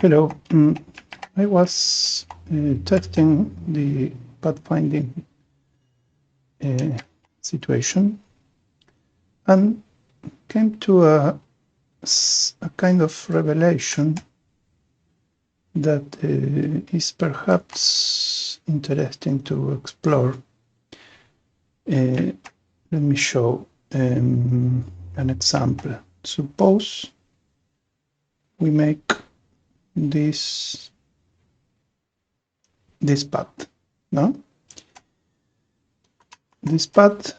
Hello. I was testing the pathfinding situation and came to a kind of revelation that is perhaps interesting to explore. Let me show an example. Suppose we make this path, no? This path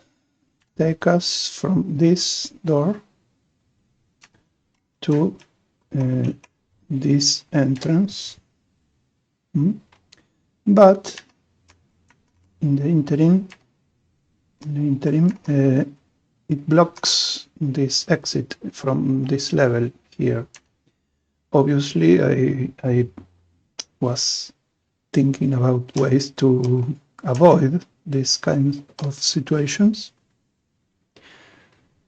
takes us from this door to this entrance, but in the interim, it blocks this exit from this level here. Obviously, I was thinking about ways to avoid this kind of situations,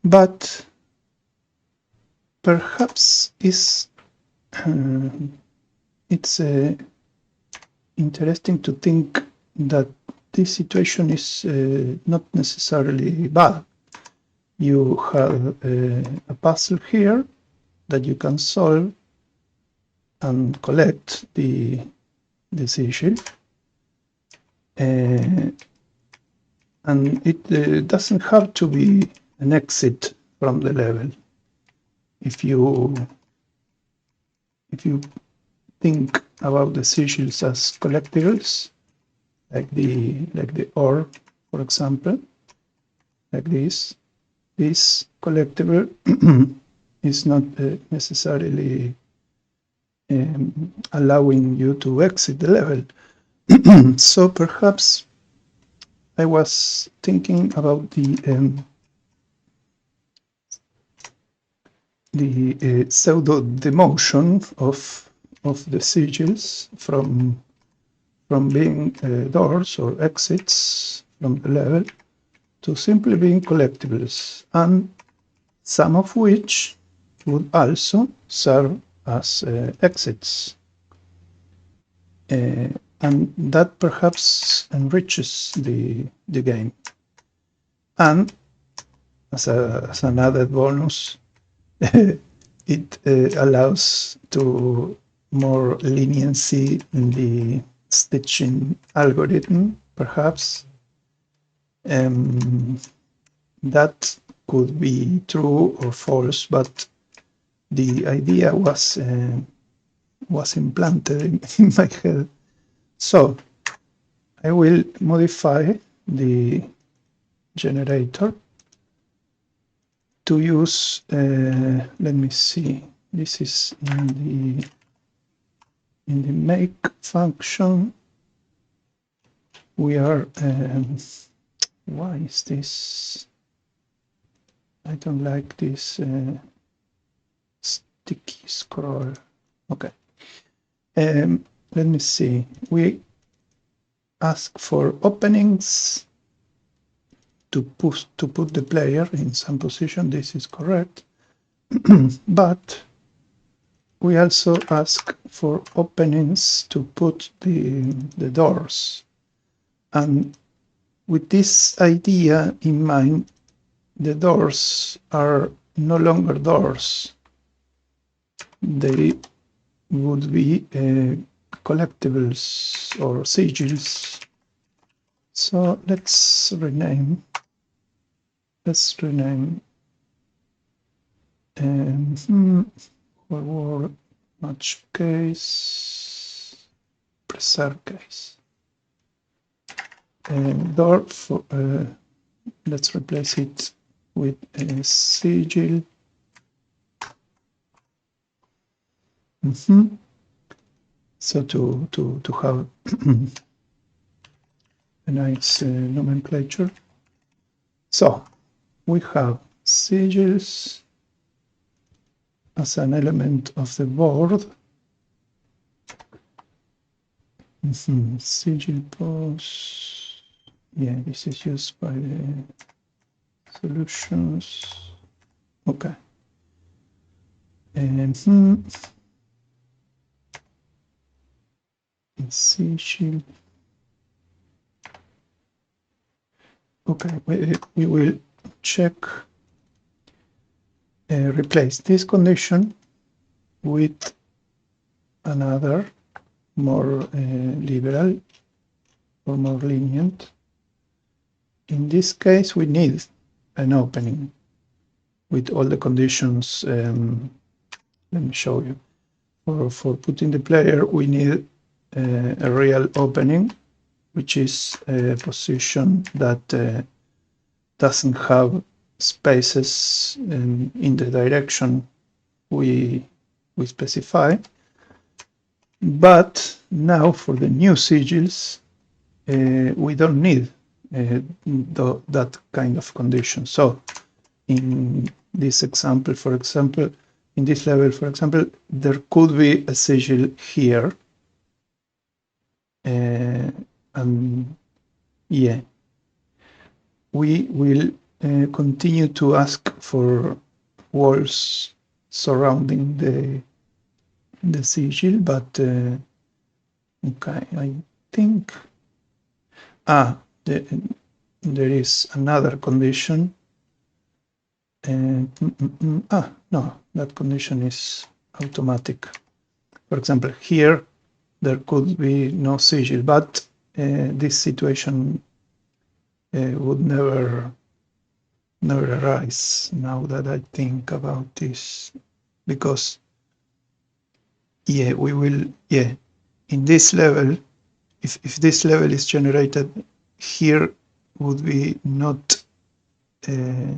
but perhaps it's interesting to think that this situation is not necessarily bad. You have a puzzle here that you can solve and collect the sigil, and it doesn't have to be an exit from the level. If you think about the sigils as collectibles, like the ore, for example, like this collectible is not necessarily allowing you to exit the level. So perhaps I was thinking about the pseudo demotion of the sigils from being doors or exits from the level to simply being collectibles, and some of which would also serve as exits. And that perhaps enriches the game. And as an added bonus, it allows to more leniency in the stitching algorithm, perhaps. That could be true or false, but the idea was implanted in my head. So I will modify the generator to use, let me see, this is in the make function. We are, why is this? I don't like this sticky scroll. Okay. Let me see. We ask for openings to put the player in some position. This is correct. But we also ask for openings to put the doors. And with this idea in mind, the doors are no longer doors. They would be collectibles or sigils. So let's rename forward match case, preserve case. Door for let's replace it with a sigil. So to have a nice nomenclature. So we have sigils as an element of the board. Sigil pose. Yeah, this is used by the solutions. Okay. And sigil. Okay, we will check, replace this condition with another more liberal or more lenient. In this case, we need an opening with all the conditions. Let me show you. For putting the player, we need a real opening, which is a position that doesn't have spaces in the direction we specify. But now for the new sigils, we don't need that kind of condition. So in this example, for example, in this level, for example, there could be a sigil here. And yeah, we will continue to ask for walls surrounding the sigil, but okay, I think there is another condition. No, that condition is automatic. For example, here there could be no sigil, but this situation would never arise now that I think about this, because we will, in this level, if this level is generated, here would be not a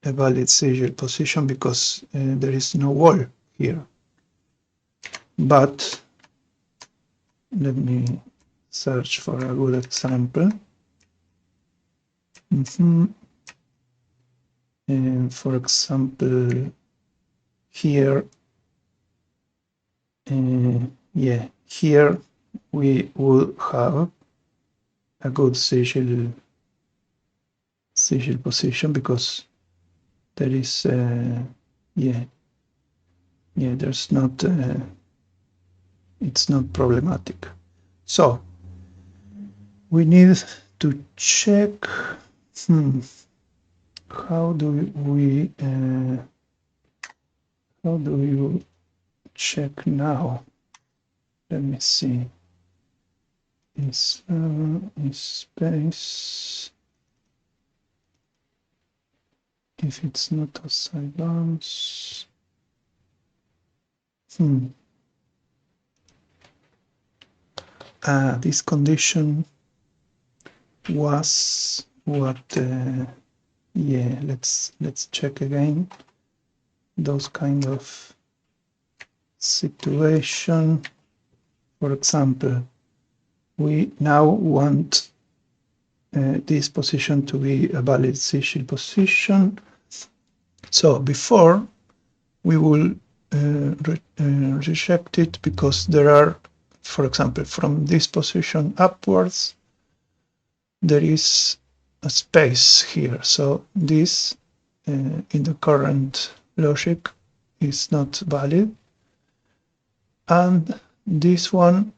valid sigil position because there is no wall here. But let me search for a good example. And for example, here, here we will have a good sigil position because there is there's not it's not problematic. So we need to check how do you check now? Let me see. Is space. If it's not outside bounds. This condition was what? Let's check again. Those kind of situation. For example, we now want this position to be a valid sigil position. So before we will reject it because there are, for example, from this position upwards, there is a space here. So this in the current logic is not valid. And this one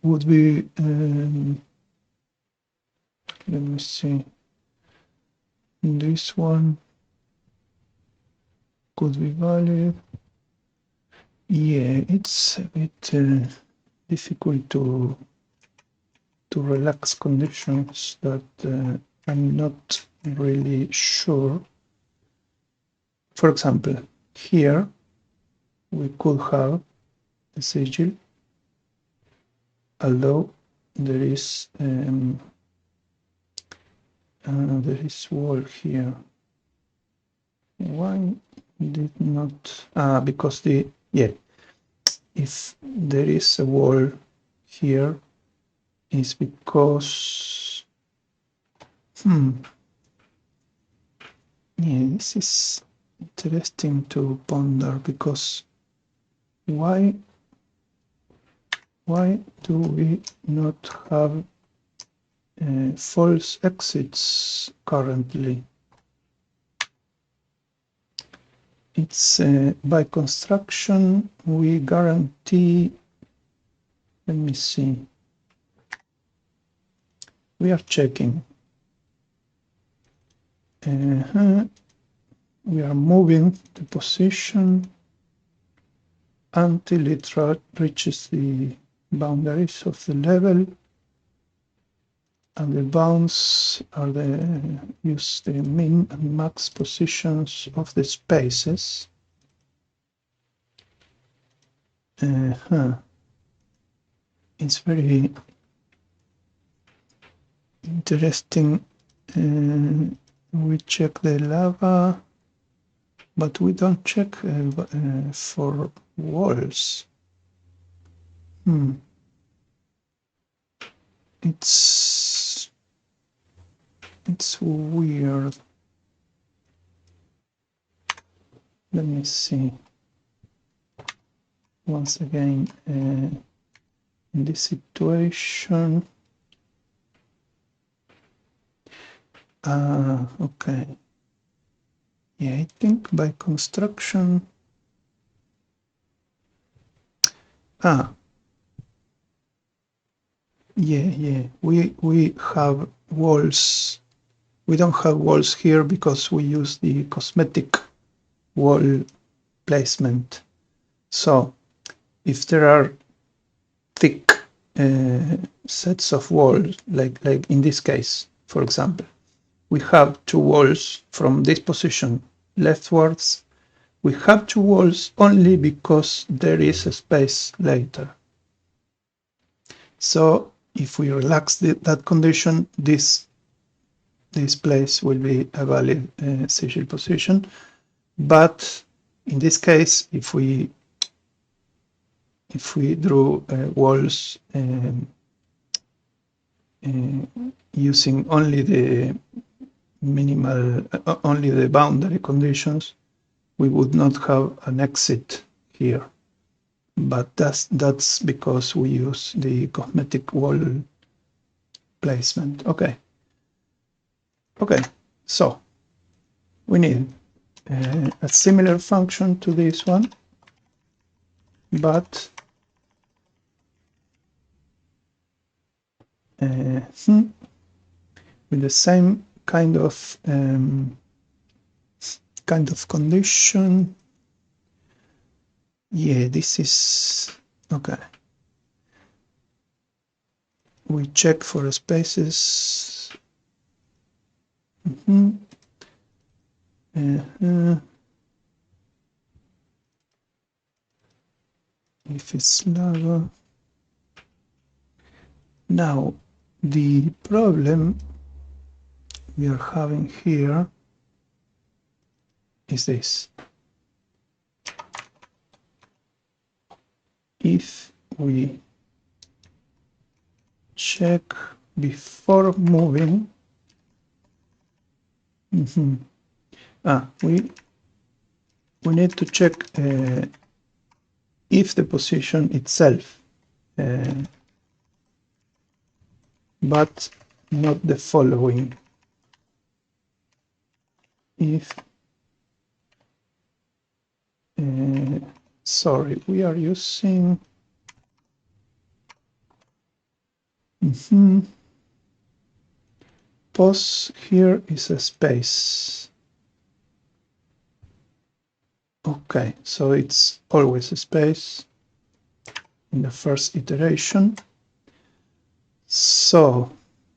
would be let me see, this one could be valid. It's a bit difficult to relax conditions that I'm not really sure. For example, here we could have a sigil, although there is wall here. Why did not? Because if there is a wall here, is because this is interesting to ponder, because why do we not have false exits currently? It's by construction we guarantee Let me see. We are checking. We are moving the position until it reaches the boundaries of the level, and the bounds are use the min and max positions of the spaces. It's very interesting. We check the lava, but we don't check for walls. It's weird. Let me see. Once again, in this situation. Okay. Yeah, I think by construction. Yeah. We have walls. We don't have walls here because we use the cosmetic wall placement. So if there are thick sets of walls, like in this case, for example, we have two walls from this position leftwards. We have two walls only because there is a space later. So if we relax that condition, this place will be a valid sigil position. But in this case, if we drew walls using only the only the boundary conditions, we would not have an exit here. But that's because we use the cosmetic wall placement. Okay, so we need a similar function to this one, but with the same kind of condition. Yeah, this is okay. We check for spaces. If it's lava. Now, the problem we are having here is this. If we check before moving, we need to check if the position itself, but not the following. If sorry, we are using pos here is a space. Okay, so it's always a space in the first iteration. So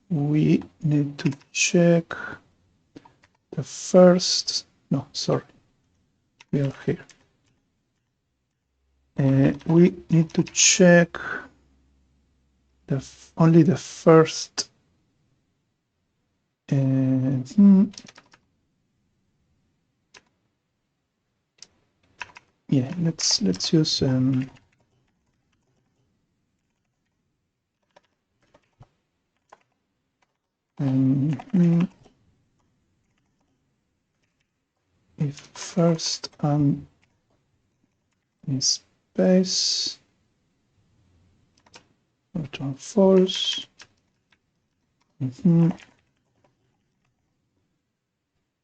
we need to check the first, no, sorry, we are here. We need to check only the first yeah, let's use if first is space, return false.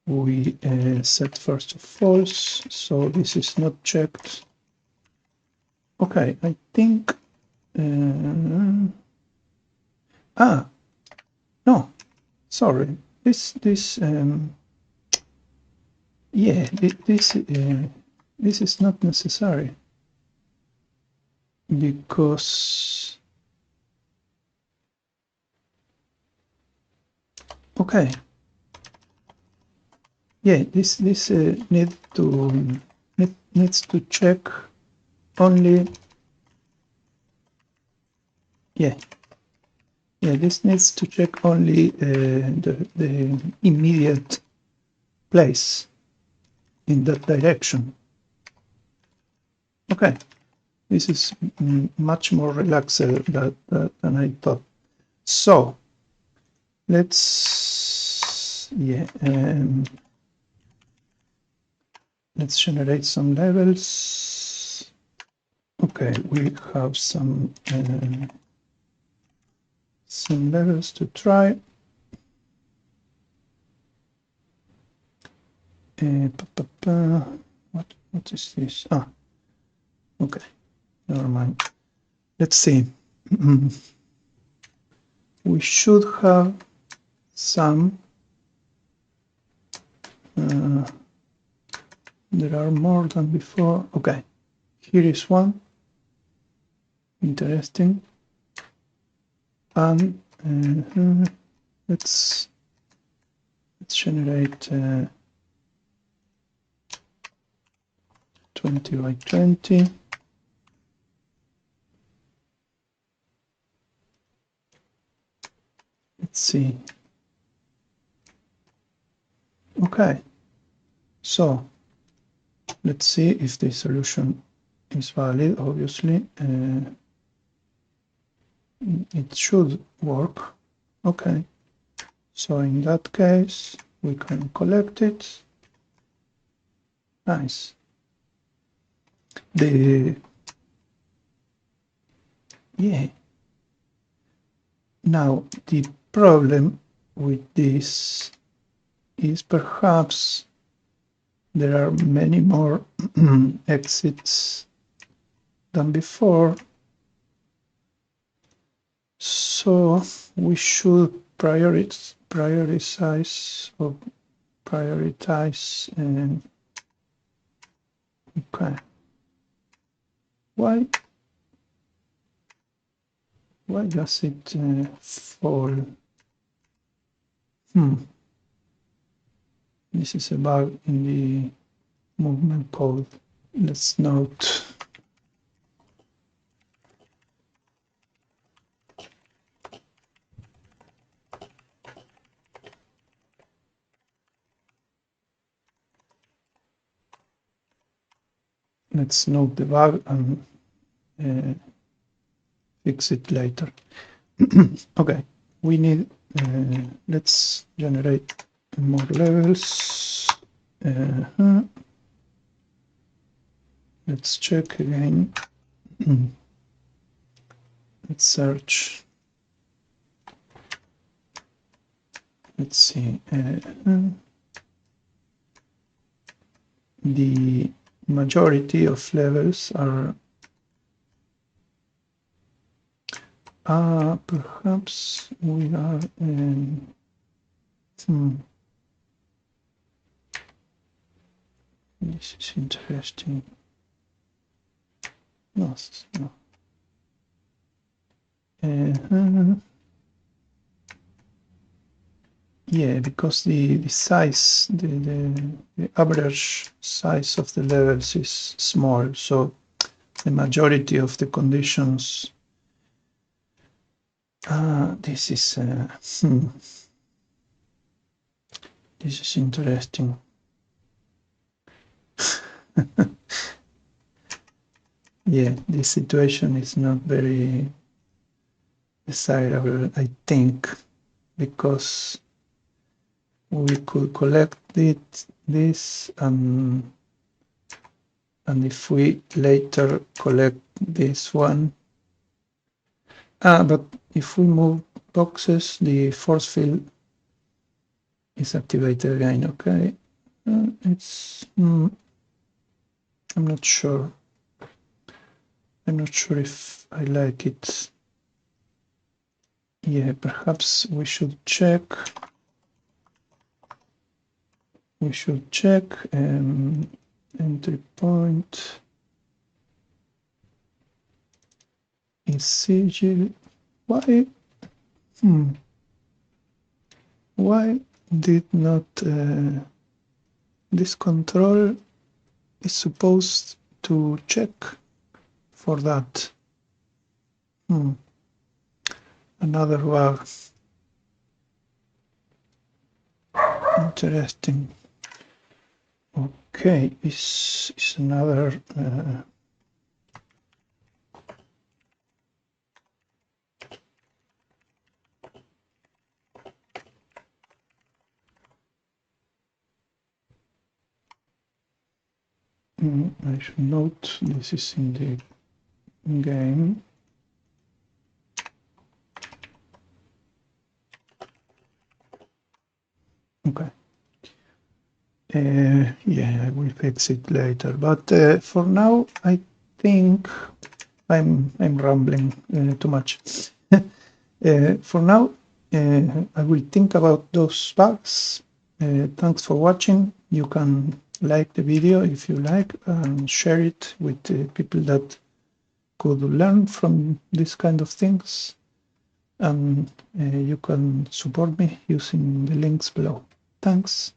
We set first to false, so this is not checked. Okay, I think No, sorry. This yeah, this is not necessary, because okay, yeah, this needs to check only, yeah, this needs to check only the immediate place in that direction. Okay, this is much more relaxed than I thought. So let's let's generate some levels. Okay, we have some levels to try. What is this? Okay, never mind. Let's see. We should have some. There are more than before. Okay, here is one. Interesting. And let's generate 20 by 20. Let's see. Okay, so let's see if the solution is valid. Obviously, it should work. Okay, so in that case, we can collect it. Nice. Now the problem with this is perhaps there are many more exits than before, so we should prioritize and okay. Why does it fall? This is a bug in the movement code. Let's note. Let's note the bug and fix it later. Okay, we need, let's generate more levels. Let's check again. Let's search. Let's see. The majority of levels are perhaps we are this is interesting. No. Yeah, because the size, the average size of the levels is small, so the majority of the conditions. This is this is interesting. Yeah, this situation is not very desirable, I think, because we could collect this and if we later collect this one, but if we move boxes, the force field is activated again. Okay, it's I'm not sure. I'm not sure if I like it. Yeah, perhaps we should check. Entry point is sigil. Why? Why did not this control is supposed to check for that? Another bug. Interesting. Okay, is another I should note this is in the game. Okay. Yeah, I will fix it later. But for now, I think I'm rambling too much. For now, I will think about those bugs. Thanks for watching. You can like the video if you like and share it with people that could learn from this kind of things. And you can support me using the links below. Thanks.